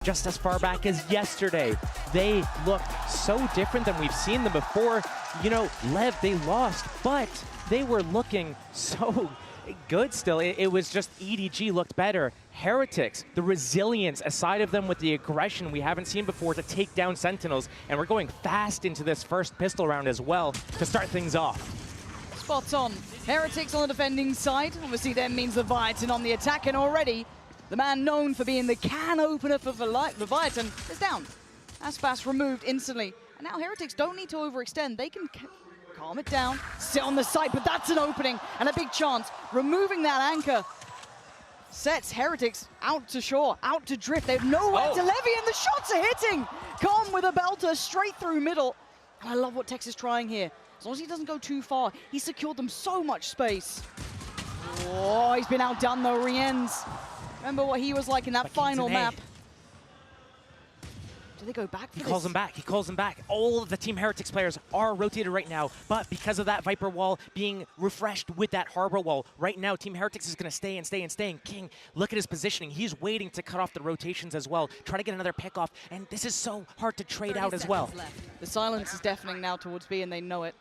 Just as far back as yesterday, they looked so different than we've seen them before. You know, Lev, they lost, but they were looking so good still. It was just EDG looked better. Heretics, the resilience aside of them with the aggression we haven't seen before to take down Sentinels, and we're going fast into this first pistol round as well to start things off. Spot on. Heretics on the defending side. Obviously that means Leviathan on the attack, and already the man known for being the can opener for Leviathan is down. Aspas removed instantly. And now Heretics don't need to overextend. They can calm it down, sit on the side, but that's an opening and a big chance. Removing that anchor sets Heretics out to shore, out to drift. They have nowhere to levy, and the shots are hitting. Calm with a belter straight through middle. And I love what Tex is trying here. As long as he doesn't go too far, he secured them so much space. Oh, he's been outdone though, Rienz. Remember what he was like in that final map. Do they go back for this? He calls him back. He calls him back. All of the Team Heretics players are rotated right now, but because of that Viper wall being refreshed with that Harbor wall, right now Team Heretics is going to stay and stay and stay. And King, look at his positioning. He's waiting to cut off the rotations as well, try to get another pick off, and this is so hard to trade out as well. The silence is deafening now towards B, and they know it.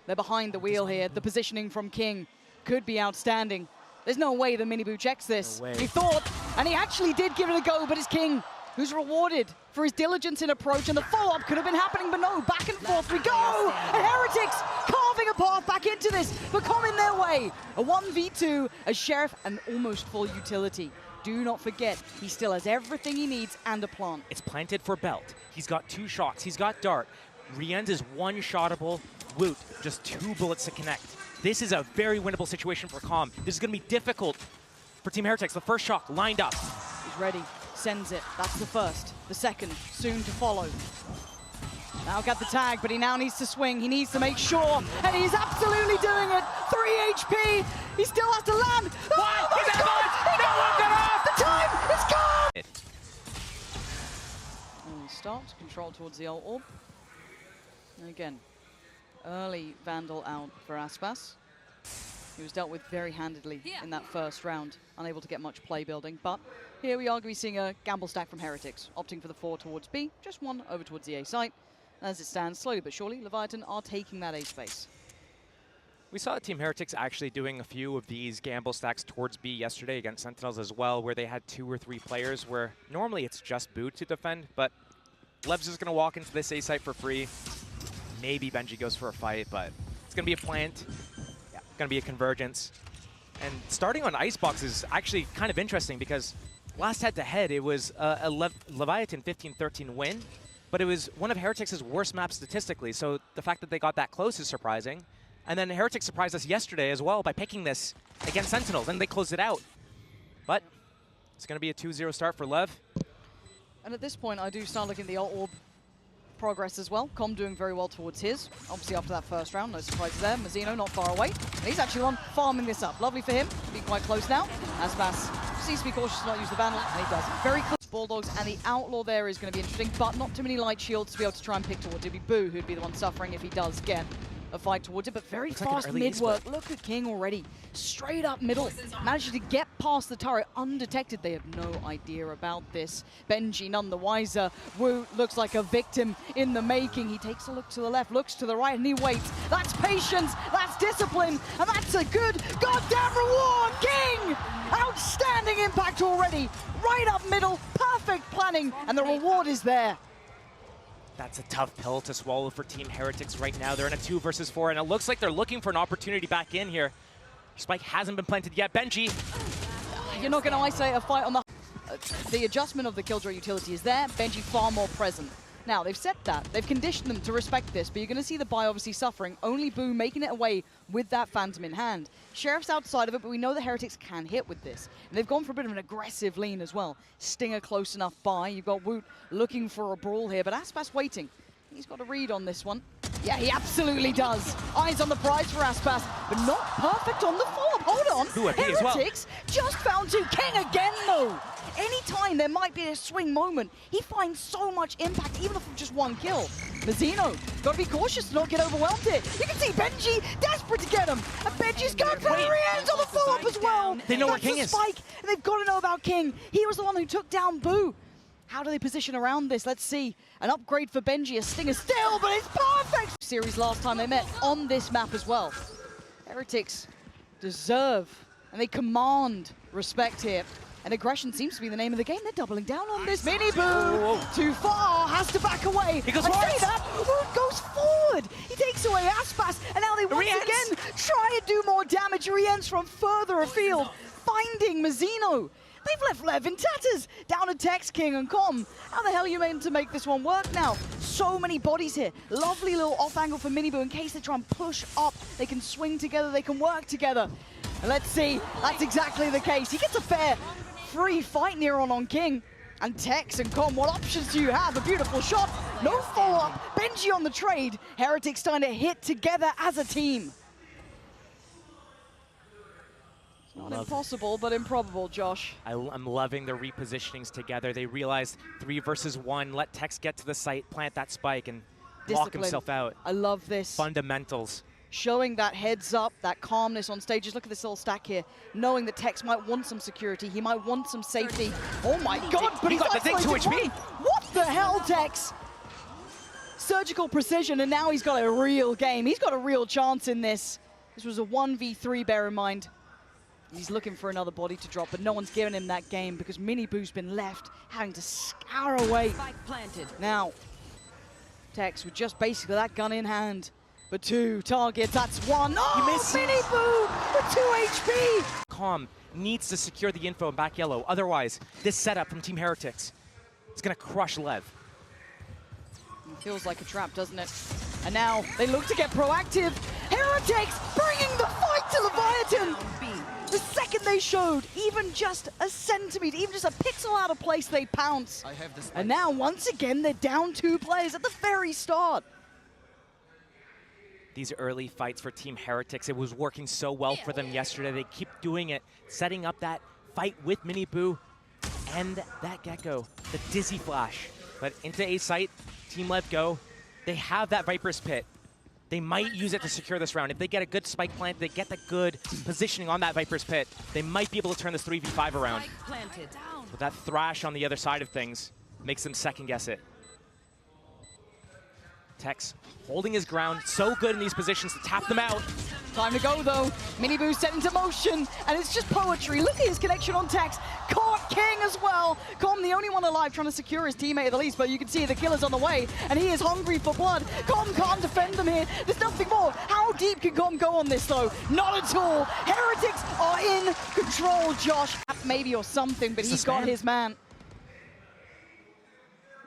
They're behind the wheel here. The positioning from King could be outstanding. There's no way the Miniboo checks this. No way. He thought, and he actually did give it a go, but it's King who's rewarded for his diligence in approach, and the follow-up could have been happening, but no, back and forth we go! And Heretics carving a path back into this, but come in their way. A 1v2, a Sheriff, and almost full utility. Do not forget, he still has everything he needs and a plant. It's planted for Belt. He's got 2 shots. He's got Dart. Rienz is one-shottable. Woot, just 2 bullets to connect. This is a very winnable situation for Calm. This is going to be difficult for Team Heretics. The first shot lined up. He's ready, sends it. That's the first. The second, soon to follow. Now got the tag, but he now needs to swing. He needs to make sure, and he's absolutely doing it. 3 HP. He still has to land. What? Oh, He's it's gone! The time is gone! And stopped, control towards the ult orb. And again, early Vandal out for Aspas. He was dealt with very handedly in that first round, unable to get much play building. But here we are going to be seeing a gamble stack from Heretics, opting for the 4 towards B, just 1 over towards the A site. As it stands, slowly but surely, Leviathan are taking that A space. We saw Team Heretics actually doing a few of these gamble stacks towards B yesterday against Sentinels as well, where they had 2 or 3 players where normally it's just Boo to defend, but Lev's just going to walk into this A site for free. Maybe Benji goes for a fight, but it's going to be a plant. Yeah, going to be a convergence. And starting on Icebox is actually kind of interesting because last head-to-head, it was a Leviathan 15-13 win, but it was one of Heretics' worst maps statistically, so the fact that they got that close is surprising. And then Heretics surprised us yesterday as well by picking this against Sentinels, and they closed it out. But it's going to be a 2-0 start for Lev. And at this point, I do start looking at the ult orb progress as well. Com doing very well towards his. Obviously after that first round, no surprises there. Mazzino not far away. And he's actually on farming this up. Lovely for him. Be quite close now. Aspas seems to be cautious to not use the Vandal, and he does. Very close. Bulldogs and the Outlaw there is going to be interesting, but not too many light shields to be able to try and pick towards it. It'd be Boo who'd be the one suffering if he does get a fight towards it, but very fast mid work. Look at King already. Straight up middle. Manages to get past the turret undetected. They have no idea about this. Benji none the wiser. Wu looks like a victim in the making. He takes a look to the left, looks to the right, and he waits. That's patience, that's discipline, and that's a good goddamn reward. King! Outstanding impact already. Right up middle, perfect planning, and the reward is there. That's a tough pill to swallow for Team Heretics right now. They're in a 2 versus 4, and it looks like they're looking for an opportunity back in here. Spike hasn't been planted yet. Benji. You're not going to isolate a fight on the adjustment of the Killjoy utility is there. Benji far more present. Now, they've said that. They've conditioned them to respect this, but you're going to see the buy obviously suffering. Only Boo making it away with that Phantom in hand. Sheriff's outside of it, but we know the Heretics can hit with this. And they've gone for a bit of an aggressive lean as well. Stinger close enough by. You've got Woot looking for a brawl here, but Aspas waiting. He's got a read on this one. Yeah, he absolutely does. Eyes on the prize for Aspas, but not perfect on the follow-up. Hold on. Heretics just found 2. King again, though. Anytime there might be a swing moment, he finds so much impact, even if it's just 1 kill. Mazzino, gotta be cautious to not get overwhelmed here. You can see Benji desperate to get him. And Benji's going for Rienz on the follow-up as well. They know where King is. Spike, and they've got to know about King. He was the one who took down Boo. How do they position around this? Let's see. An upgrade for Benji, a stinger still, but it's perfect! Series last time they met on this map as well. Heretics deserve, and they command respect here. And aggression seems to be the name of the game. They're doubling down on this. Miniboo, too far, has to back away. He goes I forward. say that, Woot goes forward. He takes away Aspas, and now they once again try and do more damage. Rien's from further afield, finding Mazzino. They've left Lev in tatters, down to Tex, King, and Com. How the hell are you meant to make this one work now? So many bodies here. Lovely little off angle for Miniboo in case they try and push up. They can swing together, they can work together. And let's see, that's exactly the case. He gets a fair free fight near on King. And Tex and Com, what options do you have? A beautiful shot, no follow-up. Benji on the trade. Heretics starting to hit together as a team. Not impossible, but improbable, Josh. I'm loving the repositionings together. They realized 3 versus 1. Let Tex get to the site, plant that spike, and lock himself out. I love this. Fundamentals. Showing that heads up, that calmness on stage. Just look at this little stack here. Knowing that Tex might want some security. He might want some safety. Oh my God, but he got the thing to HP. What the hell, Tex? Surgical precision, and now he's got a real game. He's got a real chance in this. This was a 1v3, bear in mind. He's looking for another body to drop, but no one's giving him that game because Miniboo's been left having to scour away. Spike planted. Now, Tex with just basically that gun in hand. But 2 targets, that's 1. Oh, he missed. Miniboo with 2 HP! Com needs to secure the info in back yellow. Otherwise, this setup from Team Heretics is going to crush Lev. It feels like a trap, doesn't it? And now they look to get proactive. Heretics bringing the fight to Leviathan! The second they showed, even just a centimeter, even just a pixel out of place, they pounce. And now, once again, they're down 2 players at the very start. These early fights for Team Heretics, it was working so well for them yesterday. They keep doing it, setting up that fight with Miniboo and that Gecko, the Dizzy Flash. But into A site, Team Lev go. They have that Viper's Pit. They might use it to secure this round. If they get a good spike plant, they get the good positioning on that Viper's Pit, they might be able to turn this 3v5 around. But that Thrash on the other side of things makes them second guess it. Tex holding his ground, so good in these positions to tap them out. Time to go though. Miniboo set into motion, and it's just poetry. Look at his connection on Tex. Caught King as well. Com, the only one alive, trying to secure his teammate at the least, but you can see the killer's on the way, and he is hungry for blood. Com can't defend them here. There's nothing more. How deep can Com go on this though? Not at all. Heretics are in control, Josh. Maybe or something, but he's got his man.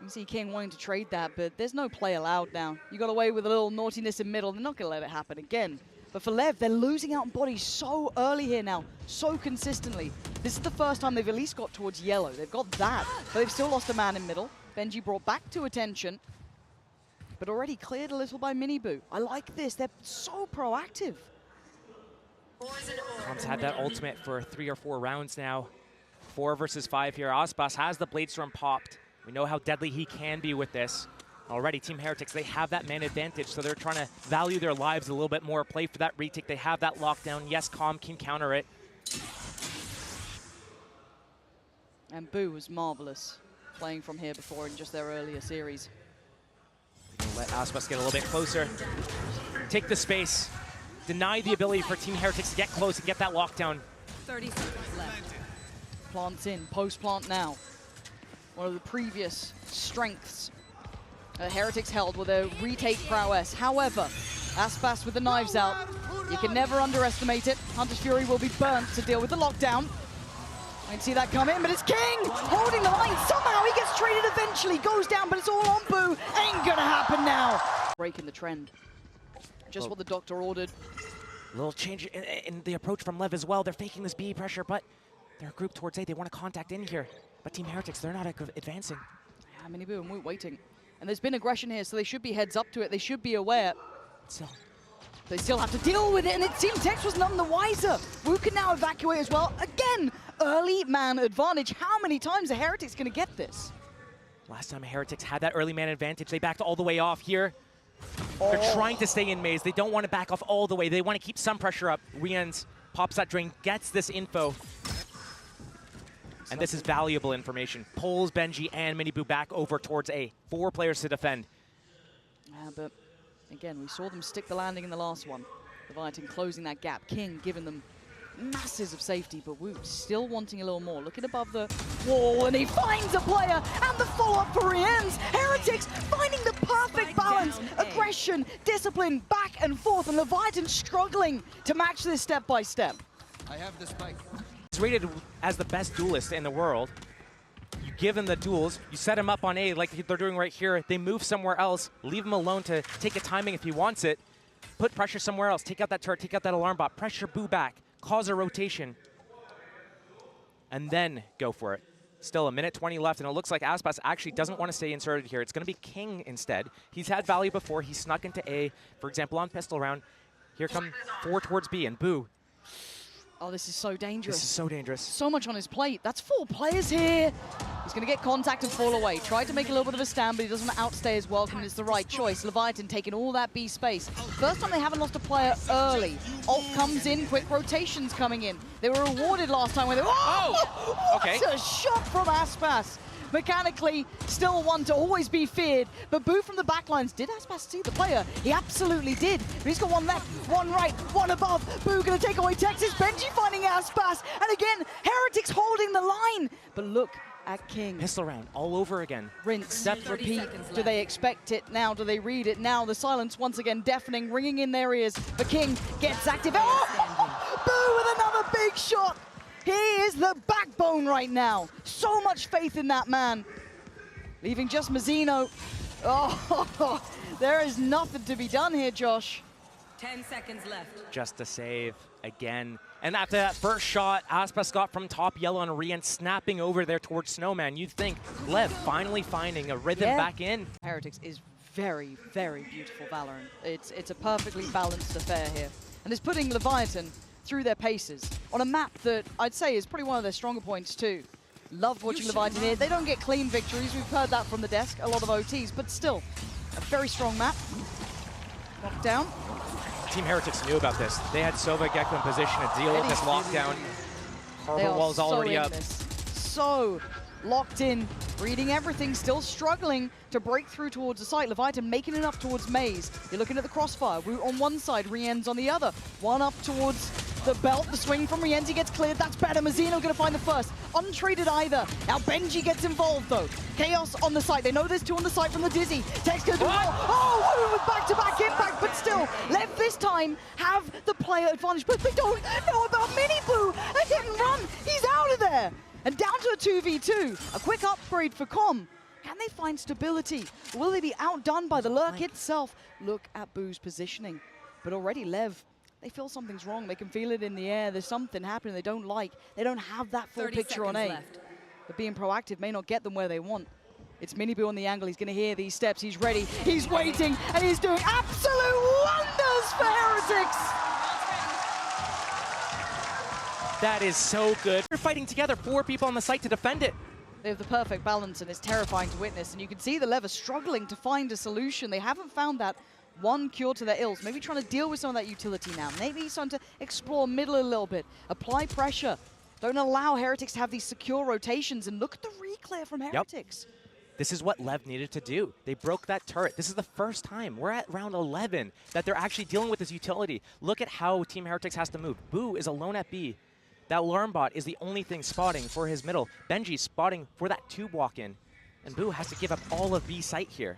You see King wanting to trade that, but there's no play allowed now. You got away with a little naughtiness in middle. They're not going to let it happen again. But for Lev, they're losing out on bodies so early here now, so consistently. This is the first time they've at least got towards yellow. They've got that, but they've still lost a man in middle. Benji brought back to attention, but already cleared a little by Miniboo. I like this. They're so proactive. Com's had that ultimate for 3 or 4 rounds now. 4 versus 5 here. Aspas has the Bladestorm popped. We know how deadly he can be with this. Already, Team Heretics, they have that man advantage, so they're trying to value their lives a little bit more, play for that retake. They have that lockdown. Yes, Com can counter it. And Boo was marvelous playing from here before in just their earlier series. Let Aspas get a little bit closer. Take the space. Deny the ability for Team Heretics to get close and get that lockdown. 30 seconds left. Plants in, post-plant now. One of the previous strengths Heretics held with a retake prowess. However, Aspas with the knives out. You can never underestimate it. Hunter's Fury will be burnt to deal with the lockdown. I can see that come in, but it's King holding the line. Somehow he gets traded eventually, goes down, but it's all on Boo. Ain't gonna happen now. Breaking the trend. Just what the doctor ordered. A little change in the approach from Lev as well. They're faking this B pressure, but they're grouped towards A. They want to contact in here. But Team Heretics, they're not advancing. Yeah, Miniboo and Woot waiting. And there's been aggression here, so they should be heads up to it. They should be aware. Still. They still have to deal with it, and it seemed Tex was none the wiser. Woot can now evacuate as well. Again, early man advantage. How many times are Heretics going to get this? Last time Heretics had that early man advantage, they backed all the way off here. They're trying to stay in maze. They don't want to back off all the way. They want to keep some pressure up. Rien's pops that drain, gets this info. And this is valuable information. Pulls Benji and Mini Boo back over towards A. 4 players to defend. Yeah, but again, we saw them stick the landing in the last one. Leviathan closing that gap. King giving them masses of safety, but Wu still wanting a little more. Looking above the wall, and he finds a player, and the follow-up for Rien's. Heretics finding the perfect balance. Aggression, discipline, back and forth, and Leviathan struggling to match this step by step. I have the spike. He's rated as the best duelist in the world. You give him the duels, you set him up on A like they're doing right here. They move somewhere else, leave him alone to take a timing if he wants it. Put pressure somewhere else, take out that turret, take out that alarm bot, pressure Boo back, cause a rotation, and then go for it. Still a minute 20 left, and it looks like Aspas actually doesn't want to stay inserted here. It's going to be King instead. He's had value before. He snuck into A, for example, on pistol round. Here come 4 towards B, and Boo. Oh, this is so dangerous. This is so dangerous. So much on his plate. That's 4 players here. He's going to get contact and fall away. Tried to make a little bit of a stand, but he doesn't want to outstay his welcome. It's the right choice. Leviathan taking all that B space. First time they haven't lost a player early. Ult comes in, quick rotations coming in. They were rewarded last time when they were... Oh! Okay. What a shot from Aspas. Mechanically, still one to always be feared, but Boo from the backlines. Did Aspas see the player? He absolutely did. But he's got one left, one right, one above. Boo gonna take away Texas. Benji finding Aspas, and again, Heretics holding the line. But look at King. Pistol round all over again. Rinse, 30 repeat. seconds Do left. they expect it now? Do they read it now? The silence once again deafening, ringing in their ears. But King gets active. Oh! Boo with another big shot. He is the backbone right now. So much faith in that man. Leaving just Mazzino. Oh, there is nothing to be done here, Josh. 10 seconds left. Just a save again. And after that first shot, Aspas got from top yellow on Rien, snapping over there towards Snowman. You'd think Lev finally finding a rhythm back in. Heretics is very, very beautiful Valorant. It's a perfectly balanced affair here. And it's putting Leviathan through their paces on a map that I'd say is probably one of their stronger points too. Love watching Leviathan here. They don't get clean victories. We've heard that from the desk, a lot of OTs, but still, a very strong map. Knocked down. Team Heretics knew about this. They had Sova Gecko in position to deal with this lockdown. They Harbor are wall's already so in up. this. So locked in, reading everything, still struggling to break through towards the site. Leviathan making it up towards Maze. You're looking at the crossfire. Wu on one side, Rien's on the other. One up towards the belt, the swing from Rienzi gets cleared. That's better. Mazzino gonna find the first. Untraded either. Now Benji gets involved though. Chaos on the site. They know there's 2 on the site from the Dizzy. Tex gonna do more. Oh, Wu with back-to-back impact, but still, Lev this time have the player advantage. But they don't know about Mini Boo. A hit and run. He's out of there. And down to a 2v2. A quick upgrade for Com. Can they find stability? Will they be outdone by the lurk itself? Look at Boo's positioning. But already Lev, they feel something's wrong. They can feel it in the air. There's something happening they don't like. They don't have that full 30 picture on A. seconds left. But being proactive may not get them where they want. It's Mini Boo on the angle. He's going to hear these steps. He's ready. He's waiting. And he's doing absolute wonders for Heretics. That is so good. They're fighting together. 4 people on the site to defend it. They have the perfect balance, and it's terrifying to witness. And you can see the Lev are struggling to find a solution. They haven't found that one cure to their ills. Maybe trying to deal with some of that utility now. Maybe starting to explore middle a little bit. Apply pressure. Don't allow Heretics to have these secure rotations. And look at the reclear from Heretics. This is what Lev needed to do. They broke that turret. This is the first time, we're at round 11, that they're actually dealing with this utility. Look at how Team Heretics has to move. Boo is alone at B. That alarm bot is the only thing spotting for his middle. Benji's spotting for that tube walk-in. And Boo has to give up all of B site here.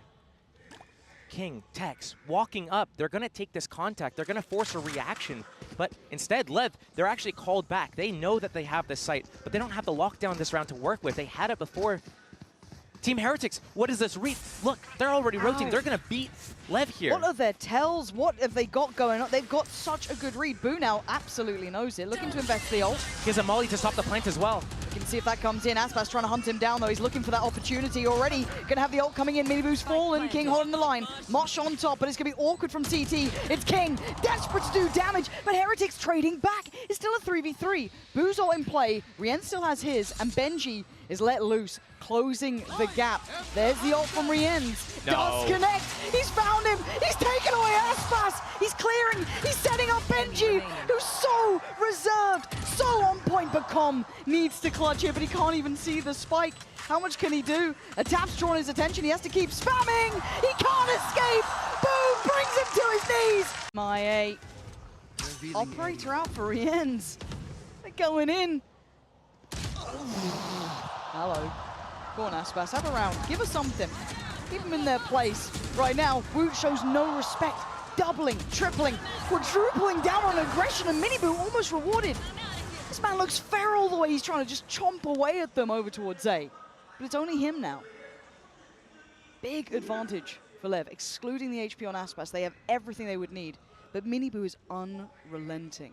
King, Tex, walking up. They're going to take this contact. They're going to force a reaction. But instead, Lev, they're actually called back. They know that they have this site, but they don't have the lockdown this round to work with. They had it before. Team Heretics, what is this read? Look, they're already rotating. They're going to beat Lev here. What are their tells? What have they got going on? They've got such a good read. Boo now absolutely knows it. Looking to invest the ult. He has a molly to stop the plant as well. You can see if that comes in. Aspas trying to hunt him down, though. He's looking for that opportunity already. Gonna have the ult coming in. Mini Boo's fallen. King holding the line. Mosh on top, but it's gonna be awkward from CT. It's King, desperate to do damage, but Heretics trading back. It's still a 3v3. Boo's ult in play. Rien still has his, and Benji is let loose, closing the gap. There's the ult from Rienz. No. Does connect. He's found him. He's taken away Aspas. He's clearing. He's setting up Benji, who's so reserved, so on point. But Com needs to clutch it, but he can't even see the spike. How much can he do? A tap's drawn his attention. He has to keep spamming. He can't escape. Boom brings him to his knees. My operator out for Rienz. They're going in. Hello. Go on, Aspas. Have a round. Give us something. Keep them in their place. Right now, Woot shows no respect. Doubling, tripling, quadrupling down on aggression, and Miniboo almost rewarded. This man looks feral the way he's trying to just chomp away at them over towards A. But it's only him now. Big advantage for Lev, excluding the HP on Aspas. They have everything they would need. But Miniboo is unrelenting.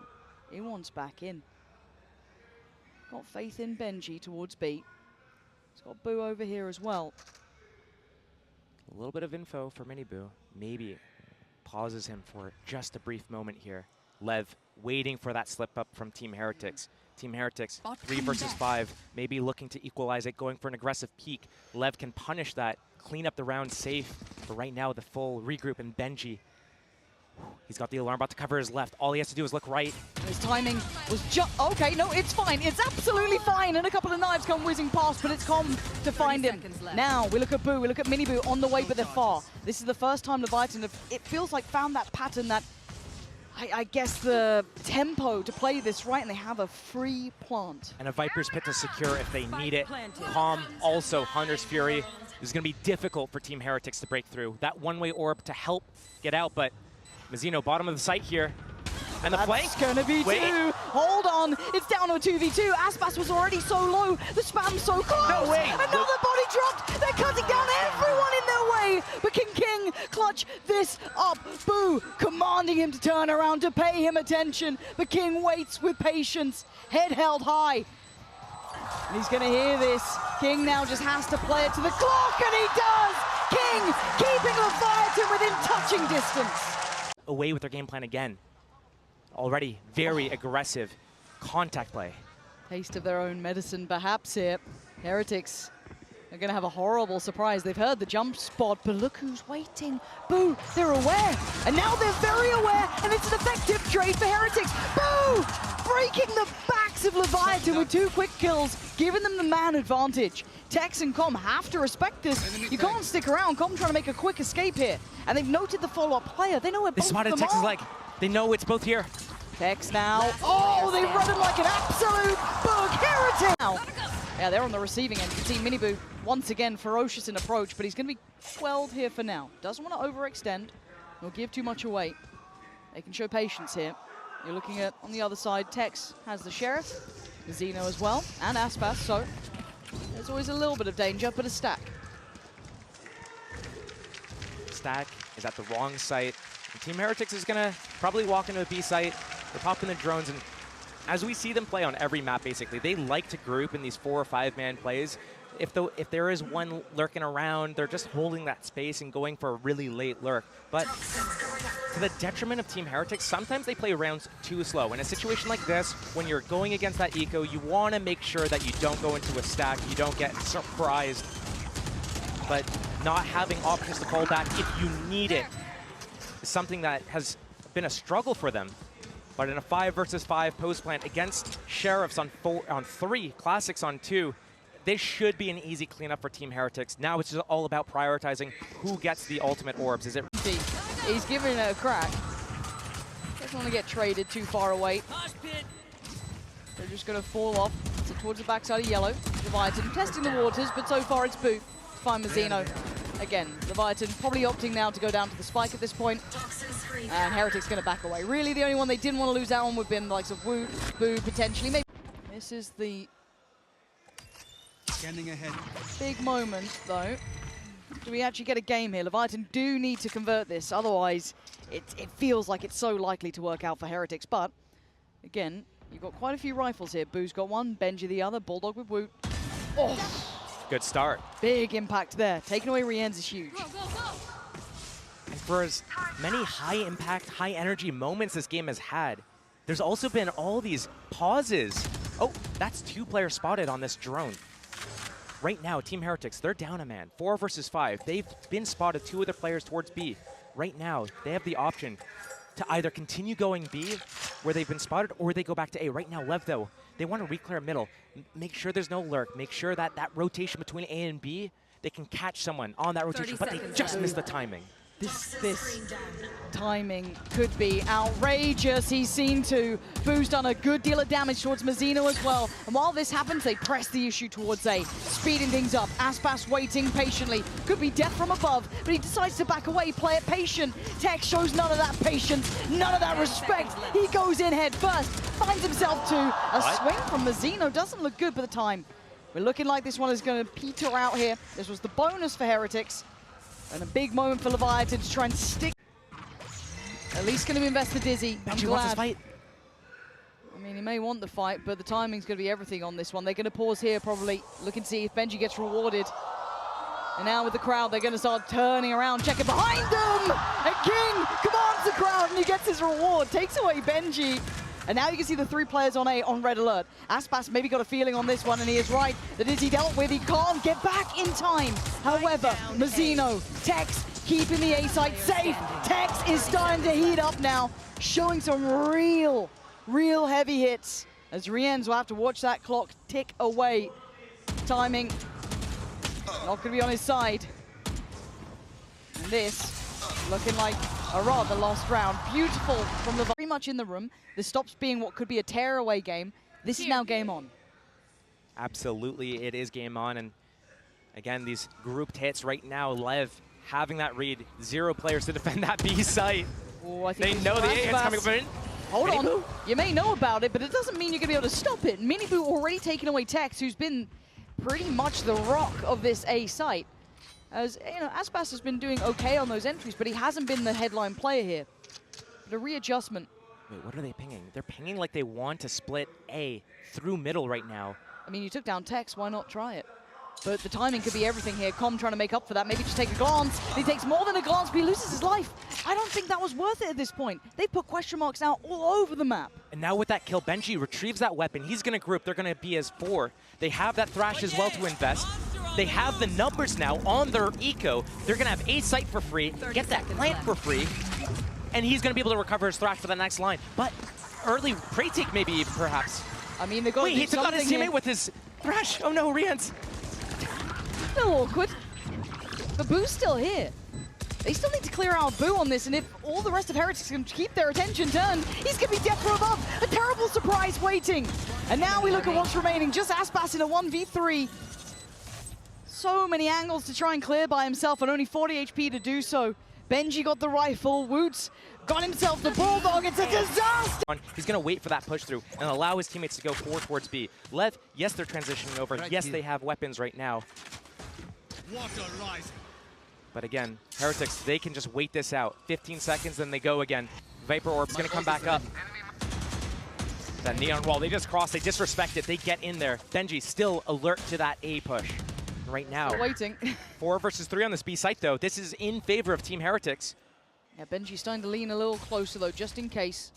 He wants back in. Got faith in Benji towards B. He's got Boo over here as well. A little bit of info for Miniboo. Maybe pauses him for just a brief moment here. Lev waiting for that slip up from Team Heretics. Team Heretics, 3 versus 5, maybe looking to equalize it, going for an aggressive peek. Lev can punish that, clean up the round safe. But right now, the full regroup, and Benji, he's got the alarm bot to cover his left. All he has to do is look right. His timing was just... Okay, no, it's fine. It's absolutely fine. And a couple of knives come whizzing past, but it's Com to find him. Now, we look at Boo, we look at Miniboo on the way, but they're far. This is the first time Leviathan have, it feels like, found that pattern, that, I guess, the tempo to play this right, and they have a free plant. And a Viper's Pit to secure if they need it. Com, also Hunter's Fury. This is going to be difficult for Team Heretics to break through. That one-way orb to help get out, but Mazzino, bottom of the site here. And the flank. It's gonna be two. Hold on. It's down to a 2v2. Aspas was already so low. The spam's so close. No way. Another body dropped. They're cutting down everyone in their way. But can King clutch this up? Boo commanding him to turn around to pay him attention. But King waits with patience, head held high. And he's gonna hear this. King now just has to play it to the clock, and he does. King keeping Leviathan within touching distance. Away with their game plan again. Already very aggressive contact play. Taste of their own medicine perhaps here. Heretics are going to have a horrible surprise. They've heard the jump spot, but look who's waiting. Boo, they're aware. And now they're very aware, and it's an effective trade for Heretics. Boo, breaking the backs of Leviathan with 2 quick kills, giving them the man advantage. Tex and Com have to respect this. You can't stick around. Com trying to make a quick escape here. And they've noted the follow-up player. They know where both This is what of them Tex is are. like. They know it's both here. Tex now. Oh, they run him like an absolute bug. Heretic now. Yeah, they're on the receiving end. You can see Miniboo once again ferocious in approach, but he's going to be quelled here for now. Doesn't want to overextend or give too much away. They can show patience here. You're looking at, on the other side, Tex has the Sheriff, Zeno as well, and Aspas, so there's always a little bit of danger, but a stack. Stack is at the wrong site. And Team Heretics is going to probably walk into a B site. They're popping the drones, and as we see them play on every map, basically, they like to group in these 4 or 5-man plays. If there is one lurking around, they're just holding that space and going for a really late lurk. But to the detriment of Team Heretics, sometimes they play rounds too slow. In a situation like this, when you're going against that eco, you want to make sure that you don't go into a stack, you don't get surprised. But not having options to fall back if you need it is something that has been a struggle for them. But in a 5 versus 5 post plant against Sheriffs on 3, Classics on 2, this should be an easy cleanup for Team Heretics. Now it's just all about prioritizing who gets the ultimate orbs. Is it? He's giving it a crack. Doesn't want to get traded too far away. They're just going to fall off. So towards the backside of yellow. Leviathan testing the waters, but so far it's Boo. Find Mazzino. Again, Leviathan probably opting now to go down to the spike at this point. And Heretics going to back away. Really, the only one they didn't want to lose out on would have been the likes of Wu, Boo, potentially. Maybe. This is the Scanning ahead. big moment, though. Do we actually get a game here? Leviathan do need to convert this. Otherwise, it feels like it's so likely to work out for Heretics. But, again, you've got quite a few rifles here. Boo's got one, Benji the other, Bulldog with Woot. Oh! Good start. Big impact there. Taking away Rienz is huge. And for as many high-impact, high-energy moments this game has had, there's also been all these pauses. Oh, that's 2 players spotted on this drone. Right now, Team Heretics, they're down a man. 4 versus 5. They've been spotted 2 other players towards B. Right now, they have the option to either continue going B, where they've been spotted, or they go back to A. Right now, Lev, though, they want to reclear middle. Make sure there's no lurk. Make sure that that rotation between A and B, they can catch someone on that rotation, but they just missed the timing. This timing could be outrageous. He's seen to. Boo's done a good deal of damage towards Mazzino as well. And while this happens, they press the issue towards A, speeding things up. Aspas waiting patiently. Could be death from above, but he decides to back away, play it patient. Tech shows none of that patience, none of that respect. He goes in head first, finds himself to a swing from Mazzino. Doesn't look good for the time. We're looking like this one is going to peter out here. This was the bonus for Heretics. And a big moment for Leviathan to try and stick. At least going to invest the Dizzy. I'm glad. Wants his fight. I mean, he may want the fight, but the timing's going to be everything on this one. They're going to pause here, probably looking to see if Benji gets rewarded. And now with the crowd, they're going to start turning around, checking behind them. And King commands the crowd, and he gets his reward. Takes away Benji. And now you can see the 3 players on A on red alert. Aspas maybe got a feeling on this one, and he is right. The Dizzy dealt with, he can't get back in time. However, Mazzino, Tex keeping the A site safe. Tex is starting to heat up now, showing some real heavy hits. As Rienz will have to watch that clock tick away. Timing not going to be on his side. And this looking like a rather lost round. Beautiful from the very much in the room. This stops being what could be a tear-away game. This is now game on. Absolutely, it is game on. And again, these grouped hits right now, Lev having that read. 0 players to defend that B site. Oh, I think they know the A hit's coming up in. Hold on. You may know about it, but it doesn't mean you're going to be able to stop it. Miniboo already taking away Tex, who's been pretty much the rock of this A site. As you know, Aspas has been doing okay on those entries, but he hasn't been the headline player here. But a readjustment. Wait, what are they pinging? They're pinging like they want to split A through middle right now. I mean, you took down Tex, why not try it? But the timing could be everything here. Com trying to make up for that. Maybe just take a glance. He takes more than a glance, but he loses his life. I don't think that was worth it at this point. They put question marks now all over the map. And now with that kill, Benji retrieves that weapon. He's going to group. They're going to be as 4. They have that Thrash as well to invest. They have the numbers now on their eco. They're going to have A site for free, get that plant for free, and he's going to be able to recover his Thrash for the next line. But early prey take maybe, perhaps. I mean, they've got to do he took out his teammate here with his Thrash. Oh no, Rienz. A little awkward. But Boo's still here. They still need to clear out Boo on this, and if all the rest of Heretics can keep their attention turned, he's going to be death from above. A terrible surprise waiting. And now we look at what's remaining. Just Aspas in a 1v3. So many angles to try and clear by himself, and only 40 HP to do so. Benji got the rifle. Woots got himself the Bulldog. It's a disaster! He's going to wait for that push through and allow his teammates to go 4 towards B. Lev, yes, they're transitioning over. Yes, they have weapons right now. But again, Heretics, they can just wait this out. 15 seconds, then they go again. Viper Orb's going to come back up. That neon wall, they just cross, they disrespect it, they get in there. Benji still alert to that A push. Right now, still waiting. 4 versus 3 on this B site, though. This is in favor of Team Heretics. Yeah, Benji's starting to lean a little closer, though, just in case.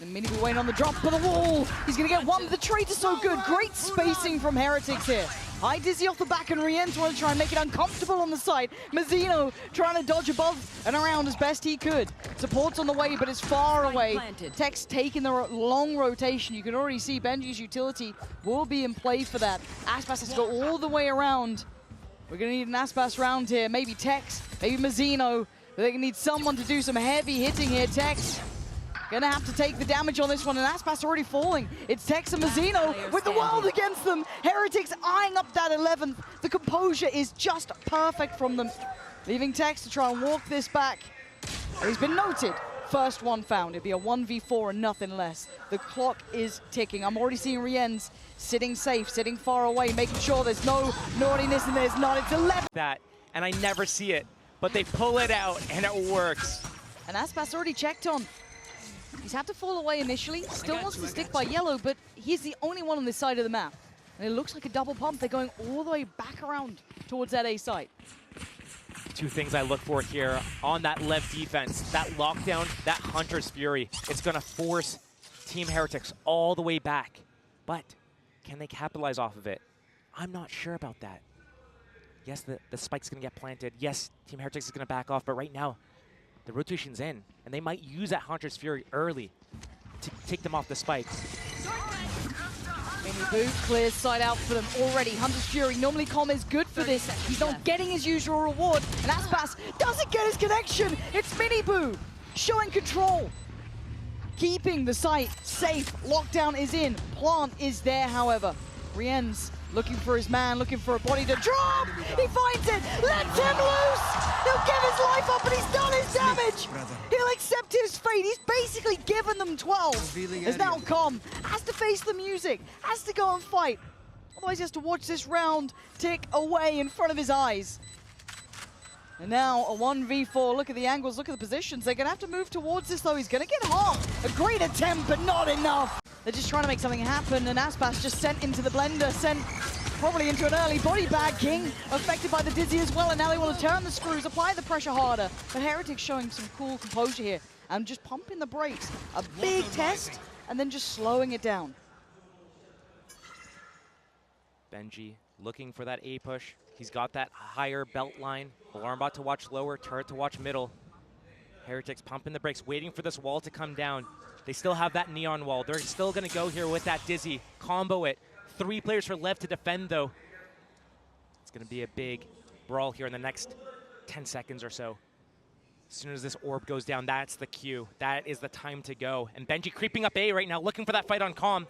And Miniboo waiting on the drop for the wall. He's going to get one, but the trade is so good. Great spacing from Heretics here. High Dizzy off the back, and Rienz want to try and make it uncomfortable on the side. Mazzino trying to dodge above and around as best he could. Support's on the way, but it's far away. Tex taking the long rotation. You can already see Benji's utility will be in play for that. Aspas has to go all the way around. We're going to need an Aspas round here. Maybe Tex, maybe Mazzino. But they're going to need someone to do some heavy hitting here. Tex gonna have to take the damage on this one, and Aspas already falling. It's Tex and Mazzino with the world against them. Heretics eyeing up that 11th. The composure is just perfect from them. Leaving Tex to try and walk this back. He's been noted. First one found. It'd be a 1v4 and nothing less. The clock is ticking. I'm already seeing Rienz sitting safe, sitting far away, making sure there's no naughtiness and there's not. It's 11. That, and I never see it, but they pull it out and it works. And Aspas already checked on. He's had to fall away initially, still wants to stick by yellow, but he's the only one on this side of the map. And it looks like a double pump. They're going all the way back around towards that A site. 2 things I look for here on that Lev defense. That lockdown, that Hunter's Fury. It's going to force Team Heretics all the way back. But can they capitalize off of it? I'm not sure about that. Yes, the spike's going to get planted. Yes, Team Heretics is going to back off, but right now, the rotation's in, and they might use that Haunter's Fury early to take them off the spike. Mini Boo clears side out for them already. Hunter's Fury, normally Com is good for this. He's not getting his usual reward, and Aspas doesn't get his connection. It's Mini Boo showing control, keeping the site safe. Lockdown is in. Plant is there, however. Rien's looking for his man, looking for a body to drop. He finds it, lets him loose. He'll give his life up, and he's done his damage. He'll accept his fate. He's basically given them 12. As now Com has to face the music, has to go and fight. Otherwise he has to watch this round tick away in front of his eyes. And now a 1v4, look at the angles, look at the positions. They're gonna have to move towards this though. He's gonna get harmed. A great attempt, but not enough. They're just trying to make something happen, and Aspas just sent into the blender, sent probably into an early body bag. King affected by the dizzy as well, and now they want to turn the screws, apply the pressure harder. But Heretics showing some cool composure here and just pumping the brakes. A big test, and then just slowing it down. Benji looking for that A push. He's got that higher belt line. Alarmbot to watch lower, turret to watch middle. Heretics pumping the brakes, waiting for this wall to come down. They still have that neon wall. They're still going to go here with that dizzy, combo it. 3 players for Lev to defend, though. It's going to be a big brawl here in the next 10 seconds or so. As soon as this orb goes down, that's the cue. That is the time to go. And Benji creeping up A right now, looking for that fight on Com.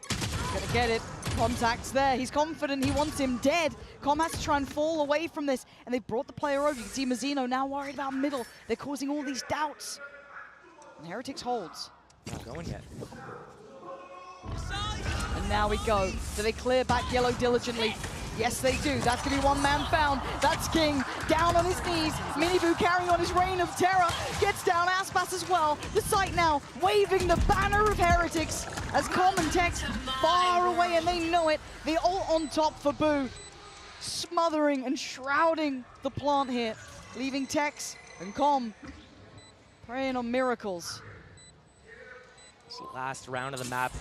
Gonna get it. Contact's there. He's confident. He wants him dead. Com has to try and fall away from this. And they brought the player over. You can see Mazzino now worried about middle. They're causing all these doubts. And Heretics holds. Not going yet. And now we go. Do they clear back yellow diligently? Yes, they do. That's going to be one man found. That's King down on his knees. Miniboo carrying on his reign of terror. Gets down Aspas as well. The site now waving the banner of Heretics as Com and Tex far away, and they know it. The ult on top for Boo. Smothering and shrouding the plant here. Leaving Tex and Com praying on miracles. This last round of the map.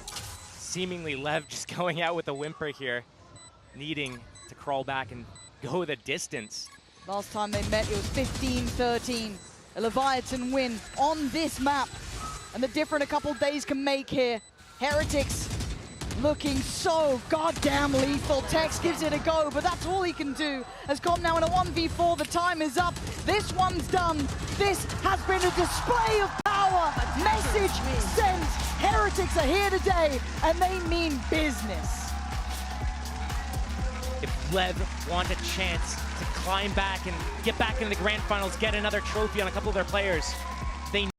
Seemingly Lev just going out with a whimper here, needing to crawl back and go the distance. Last time they met, it was 15-13. A Leviathan win on this map. And the difference a couple days can make here. Heretics looking so goddamn lethal. Tex gives it a go, but that's all he can do. As Com now in a 1v4, the time is up. This one's done. This has been a display of power. Message sent. Heretics are here today, and they mean business. If Lev want a chance to climb back and get back into the grand finals, get another trophy on a couple of their players,